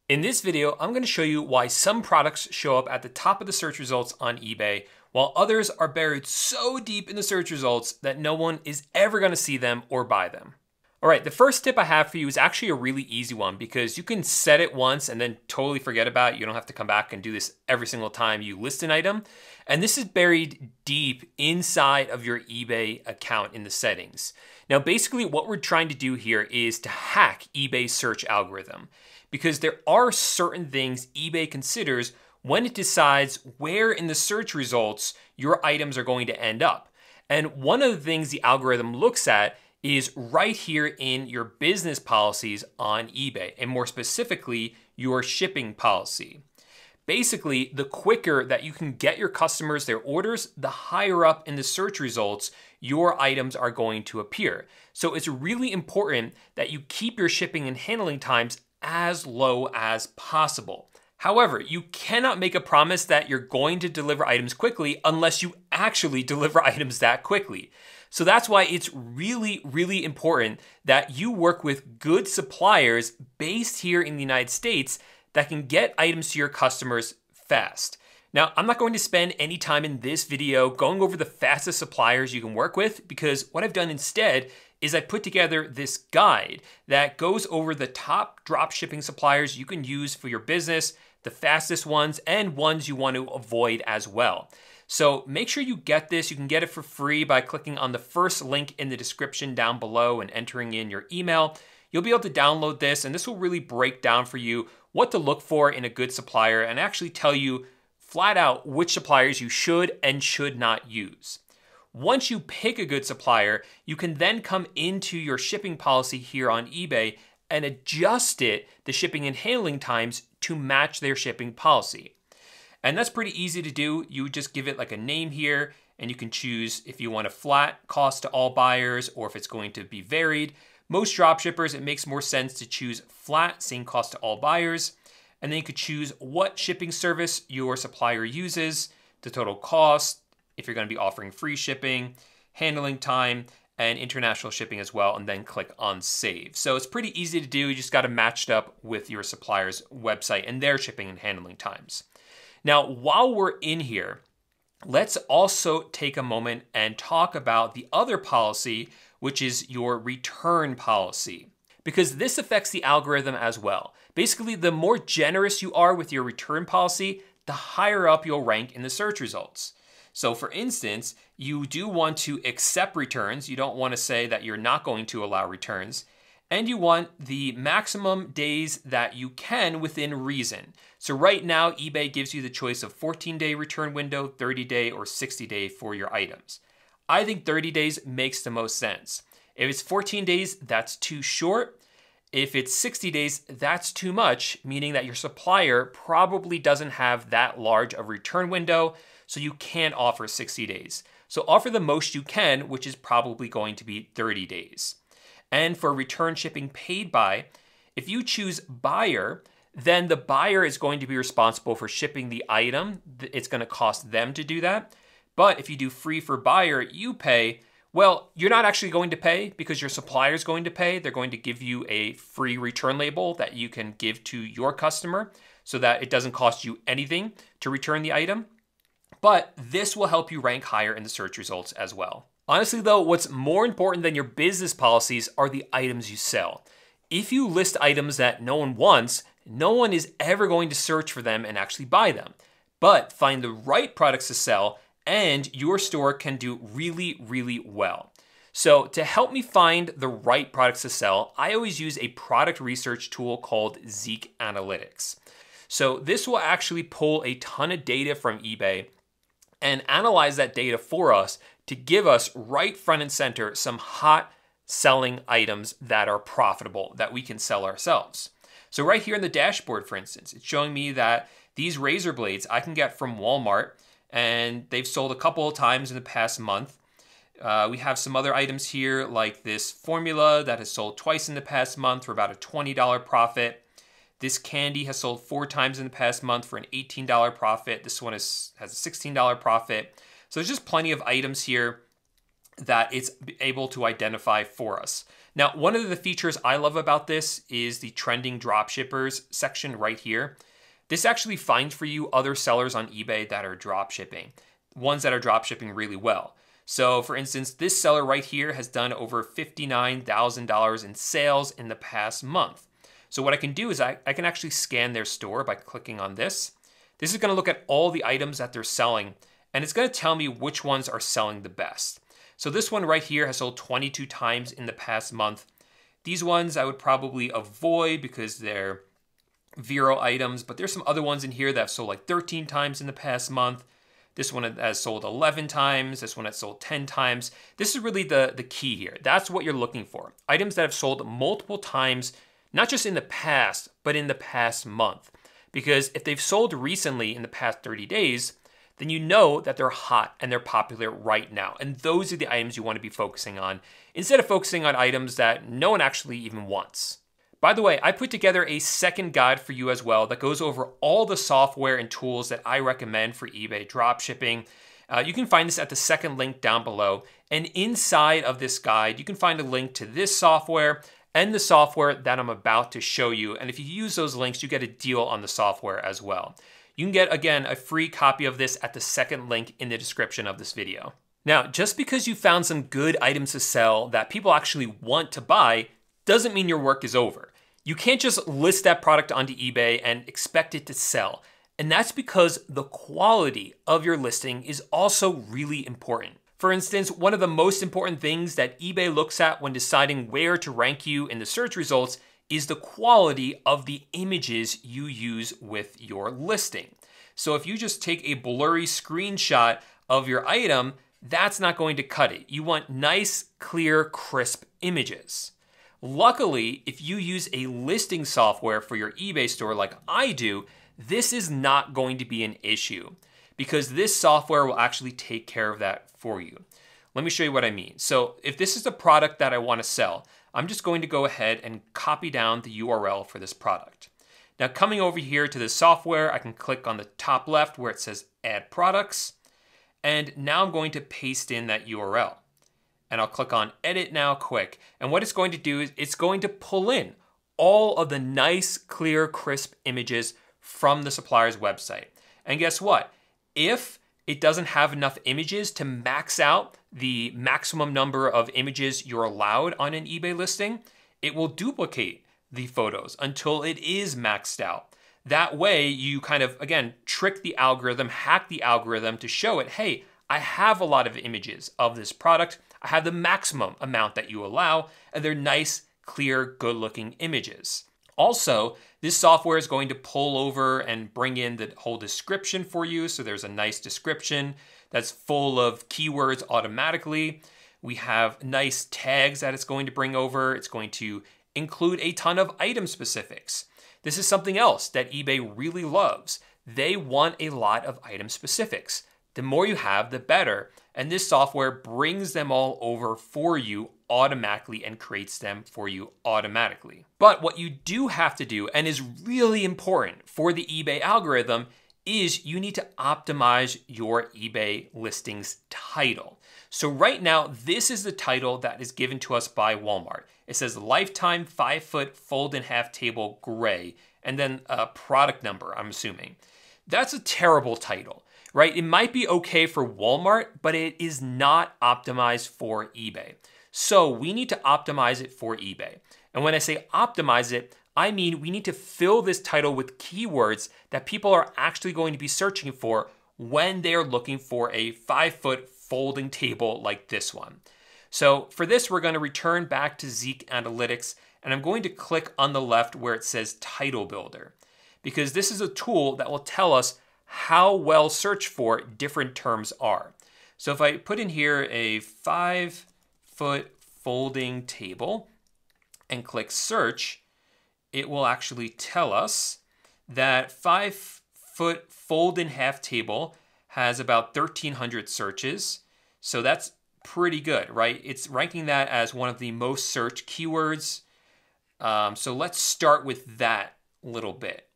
In this video, I'm going to show you why some products show up at the top of the search results on eBay, while others are buried so deep in the search results that no one is ever going to see them or buy them. All right, the first tip I have for you is actually a really easy one because you can set it once and then totally forget about it. You don't have to come back and do this every single time you list an item. And this is buried deep inside of your eBay account in the settings. Now, basically what we're trying to do here is to hack eBay's search algorithm, because there are certain things eBay considers when it decides where in the search results your items are going to end up. And one of the things the algorithm looks at is right here in your business policies on eBay, and more specifically, your shipping policy. Basically, the quicker that you can get your customers their orders, the higher up in the search results your items are going to appear. So it's really important that you keep your shipping and handling times as low as possible. However, you cannot make a promise that you're going to deliver items quickly unless you actually deliver items that quickly. So that's why it's really, really important that you work with good suppliers based here in the United States that can get items to your customers fast. Now, I'm not going to spend any time in this video going over the fastest suppliers you can work with, because what I've done instead is I put together this guide that goes over the top drop shipping suppliers you can use for your business, the fastest ones, and ones you want to avoid as well. So make sure you get this. You can get it for free by clicking on the first link in the description down below and entering in your email. You'll be able to download this, and this will really break down for you what to look for in a good supplier and actually tell you flat out which suppliers you should and should not use. Once you pick a good supplier, you can then come into your shipping policy here on eBay and adjust the shipping and handling times to match their shipping policy. And that's pretty easy to do. You would just give it like a name here, and you can choose if you want a flat cost to all buyers or if it's going to be varied. Most dropshippers, it makes more sense to choose flat, same cost to all buyers. And then you could choose what shipping service your supplier uses, the total cost, if you're going to be offering free shipping, handling time, and international shipping as well, and then click on save. So it's pretty easy to do. You just got to match it up with your supplier's website and their shipping and handling times. Now, while we're in here, let's also take a moment and talk about the other policy, which is your return policy, because this affects the algorithm as well. Basically, the more generous you are with your return policy, the higher up you'll rank in the search results. So for instance, you do want to accept returns. You don't want to say that you're not going to allow returns. And you want the maximum days that you can within reason. So right now, eBay gives you the choice of 14-day return window, 30-day, or 60-day for your items. I think 30 days makes the most sense. If it's 14 days, that's too short. If it's 60 days, that's too much, meaning that your supplier probably doesn't have that large of a return window, so you can't offer 60 days. So offer the most you can, which is probably going to be 30 days. And for return shipping paid by, if you choose buyer, then the buyer is going to be responsible for shipping the item. It's going to cost them to do that. But if you do free for buyer, you pay. Well, you're not actually going to pay because your supplier is going to pay. They're going to give you a free return label that you can give to your customer so that it doesn't cost you anything to return the item. But this will help you rank higher in the search results as well. Honestly though, what's more important than your business policies are the items you sell. If you list items that no one wants, no one is ever going to search for them and actually buy them. But find the right products to sell and your store can do really, really well. So to help me find the right products to sell, I always use a product research tool called Zeek Analytics. So this will actually pull a ton of data from eBay and analyze that data for us to give us right front and center some hot selling items that are profitable that we can sell ourselves. So right here in the dashboard, for instance, it's showing me that these razor blades I can get from Walmart, and they've sold a couple of times in the past month. We have some other items here like this formula that has sold twice in the past month for about a $20 profit. This candy has sold 4 times in the past month for an $18 profit. This one has a $16 profit. So there's just plenty of items here. that it's able to identify for us. Now, one of the features I love about this is the trending dropshippers section right here. This actually finds for you other sellers on eBay that are dropshipping, ones that are dropshipping really well. So for instance, this seller right here has done over $59,000 in sales in the past month. So what I can do is I can actually scan their store by clicking on this. This is going to look at all the items that they're selling, and it's going to tell me which ones are selling the best. So this one right here has sold 22 times in the past month. These ones I would probably avoid because they're viral items, but there's some other ones in here that have sold like 13 times in the past month. This one has sold 11 times. This one has sold 10 times. This is really the key here. That's what you're looking for. Items that have sold multiple times, not just in the past, but in the past month. Because if they've sold recently in the past 30 days, then you know that they're hot and they're popular right now. And those are the items you want to be focusing on, instead of focusing on items that no one actually even wants. By the way, I put together a second guide for you as well that goes over all the software and tools that I recommend for eBay dropshipping. You can find this at the second link down below. And inside of this guide, you can find a link to this software and the software that I'm about to show you. And if you use those links, you get a deal on the software as well. You can get, again, a free copy of this at the second link in the description of this video. Now, just because you found some good items to sell that people actually want to buy doesn't mean your work is over. You can't just list that product onto eBay and expect it to sell. And that's because the quality of your listing is also really important. For instance, one of the most important things that eBay looks at when deciding where to rank you in the search results is the quality of the images you use with your listing. So if you just take a blurry screenshot of your item, that's not going to cut it. You want nice, clear, crisp images. Luckily, if you use a listing software for your eBay store like I do, this is not going to be an issue because this software will actually take care of that for you. Let me show you what I mean. So if this is a product that I want to sell, I'm just going to go ahead and copy down the URL for this product. Now coming over here to the software, I can click on the top left where it says Add Products. And now I'm going to paste in that URL. And I'll click on Edit Now Quick. And what it's going to do is it's going to pull in all of the nice, clear, crisp images from the supplier's website. And guess what? If it doesn't have enough images to max out the maximum number of images you're allowed on an eBay listing, it will duplicate the photos until it is maxed out. That way you kind of, again, trick the algorithm, hack the algorithm to show it, hey, I have a lot of images of this product. I have the maximum amount that you allow, and they're nice, clear, good-looking images. Also, this software is going to pull over and bring in the whole description for you. So there's a nice description that's full of keywords automatically. We have nice tags that it's going to bring over. It's going to include a ton of item specifics. This is something else that eBay really loves. They want a lot of item specifics. The more you have, the better. And this software brings them all over for you automatically and creates them for you automatically. But what you do have to do, and is really important for the eBay algorithm, is you need to optimize your eBay listings title. So right now, this is the title that is given to us by Walmart. It says Lifetime 5-foot fold-in-half table gray, and then a product number, I'm assuming. That's a terrible title, right? It might be okay for Walmart, but it is not optimized for eBay. So we need to optimize it for eBay. And when I say optimize it, I mean we need to fill this title with keywords that people are actually going to be searching for when they're looking for a 5-foot folding table like this one. So for this, we're going to return back to Zeek Analytics, and I'm going to click on the left where it says Title Builder, because this is a tool that will tell us how well searched for different terms are. So if I put in here a 5-foot folding table and click search, it will actually tell us that 5-foot fold-in-half table has about 1,300 searches. So that's pretty good, right? It's ranking that as one of the most searched keywords. So let's start with that little bit.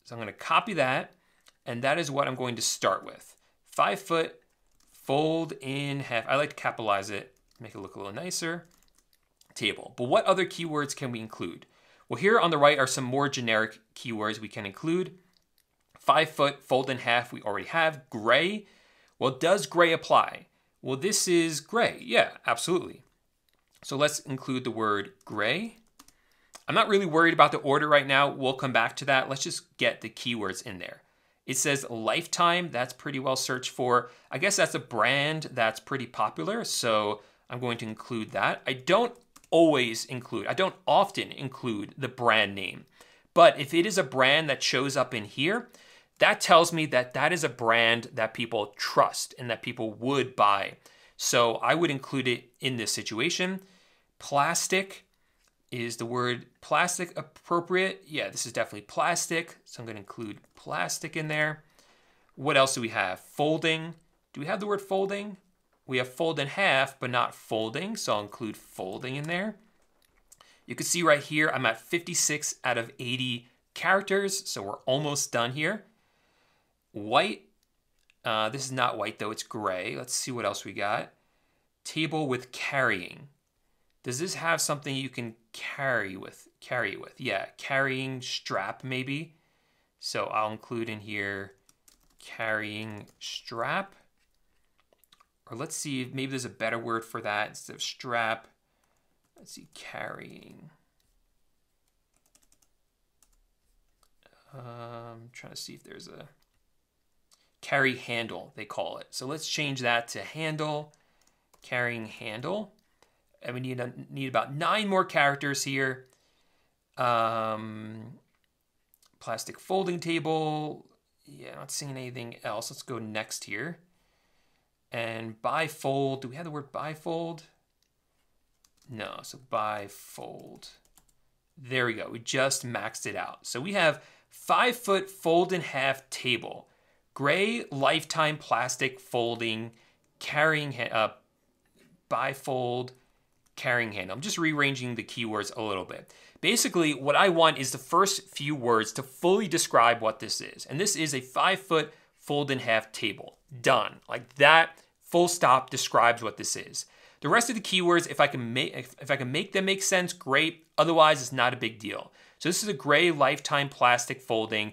So I'm going to copy that, and that is what I'm going to start with. 5-foot fold in half. I like to capitalize it make it look a little nicer. Table. But what other keywords can we include? Well, here on the right are some more generic keywords we can include. 5 foot, fold in half, we already have. Gray. Well, does gray apply? Well, this is gray. Yeah, absolutely. So let's include the word gray. I'm not really worried about the order right now. We'll come back to that. Let's just get the keywords in there. It says Lifetime. That's pretty well searched for. I guess that's a brand that's pretty popular, so I'm going to include that. I don't often include the brand name. But if it is a brand that shows up in here, that tells me that that is a brand that people trust and that people would buy. So I would include it in this situation. Plastic. Is the word plastic appropriate? Yeah, this is definitely plastic. So I'm going to include plastic in there. What else do we have? Folding. Do we have the word folding? We have fold in half, but not folding. So I'll include folding in there. You can see right here, I'm at 56 out of 80 characters. So we're almost done here. White. This is not white though, it's gray. Let's see what else we got. Table with carrying. Does this have something you can carry with? Yeah, carrying strap maybe. So I'll include in here carrying strap. Or let's see if maybe there's a better word for that instead of strap. Let's see, carrying. I'm trying to see if there's a carry handle, they call it. So let's change that to handle, carrying handle. And we need about 9 more characters here. Plastic folding table. Yeah, not seeing anything else. Let's go next here. And bifold. Do we have the word bifold? No, so bifold. There we go. We just maxed it out. So we have 5 foot fold in half table. Gray Lifetime plastic folding, carrying bifold, carrying handle. I'm just rearranging the keywords a little bit. Basically, what I want is the first few words to fully describe what this is. And this is a 5 foot fold in half table. Done. Like that, full stop describes what this is. The rest of the keywords, if I can make them make sense, great. Otherwise, it's not a big deal. So this is a gray Lifetime plastic folding,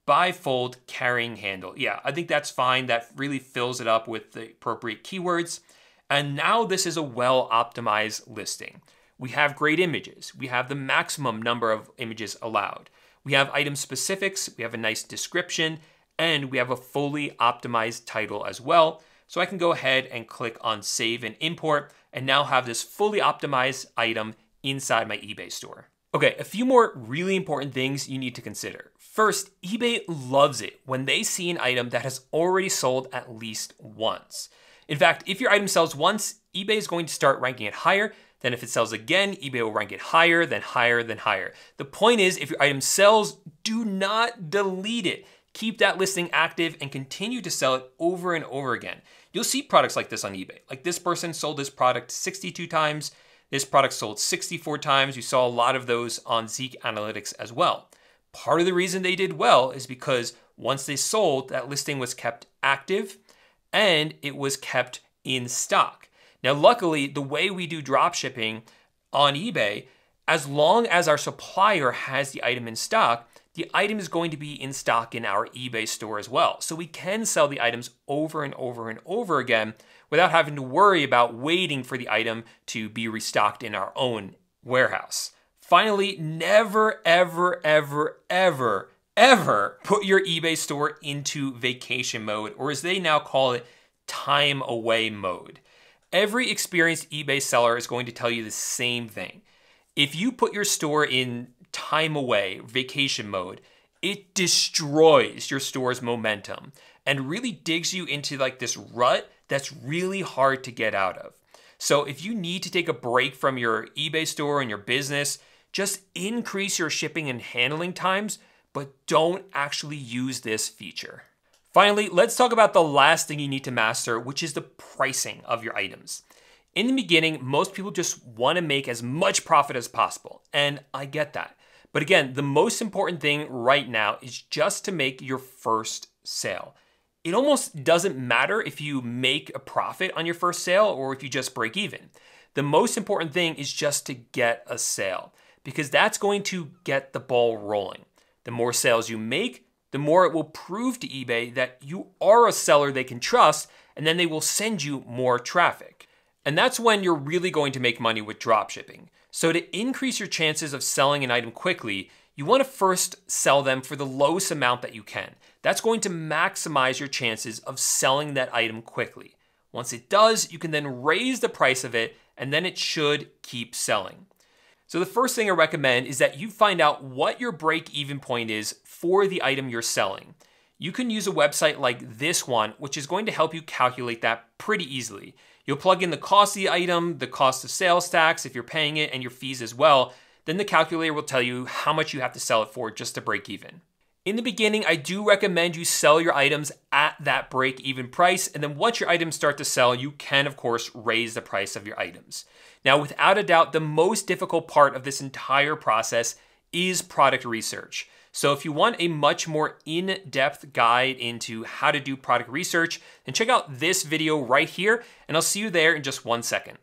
bifold carrying handle. Yeah, I think that's fine. That really fills it up with the appropriate keywords. And now this is a well-optimized listing. We have great images. We have the maximum number of images allowed. We have item specifics. We have a nice description. And we have a fully optimized title as well. So I can go ahead and click on Save and Import and now have this fully optimized item inside my eBay store. Okay, a few more really important things you need to consider. First, eBay loves it when they see an item that has already sold at least once. In fact, if your item sells once, eBay is going to start ranking it higher. Then if it sells again, eBay will rank it higher, then higher, then higher. The point is, if your item sells, do not delete it. Keep that listing active and continue to sell it over and over again. You'll see products like this on eBay. Like this person sold this product 62 times. This product sold 64 times. You saw a lot of those on Zeek Analytics as well. Part of the reason they did well is because once they sold, that listing was kept active and it was kept in stock. Now, luckily, the way we do drop shipping on eBay, as long as our supplier has the item in stock, the item is going to be in stock in our eBay store as well. So we can sell the items over and over and over again without having to worry about waiting for the item to be restocked in our own warehouse. Finally, never, ever, ever, ever, ever put your eBay store into vacation mode, or as they now call it, time away mode. Every experienced eBay seller is going to tell you the same thing. If you put your store in time away, vacation mode, it destroys your store's momentum and really digs you into like this rut that's really hard to get out of. So if you need to take a break from your eBay store and your business, just increase your shipping and handling times, but don't actually use this feature. Finally, let's talk about the last thing you need to master, which is the pricing of your items. In the beginning, most people just want to make as much profit as possible, and I get that. But again, the most important thing right now is just to make your first sale. It almost doesn't matter if you make a profit on your first sale or if you just break even. The most important thing is just to get a sale, because that's going to get the ball rolling. The more sales you make, the more it will prove to eBay that you are a seller they can trust, and then they will send you more traffic. And that's when you're really going to make money with dropshipping. So to increase your chances of selling an item quickly, you want to first sell them for the lowest amount that you can. That's going to maximize your chances of selling that item quickly. Once it does, you can then raise the price of it, and then it should keep selling. So the first thing I recommend is that you find out what your break-even point is for the item you're selling. You can use a website like this one, which is going to help you calculate that pretty easily. You'll plug in the cost of the item, the cost of sales tax if you're paying it, and your fees as well. Then the calculator will tell you how much you have to sell it for just to break even. In the beginning, I do recommend you sell your items at that break-even price, and then once your items start to sell, you can, of course, raise the price of your items. Now, without a doubt, the most difficult part of this entire process is product research. So if you want a much more in-depth guide into how to do product research, then check out this video right here, and I'll see you there in just 1 second.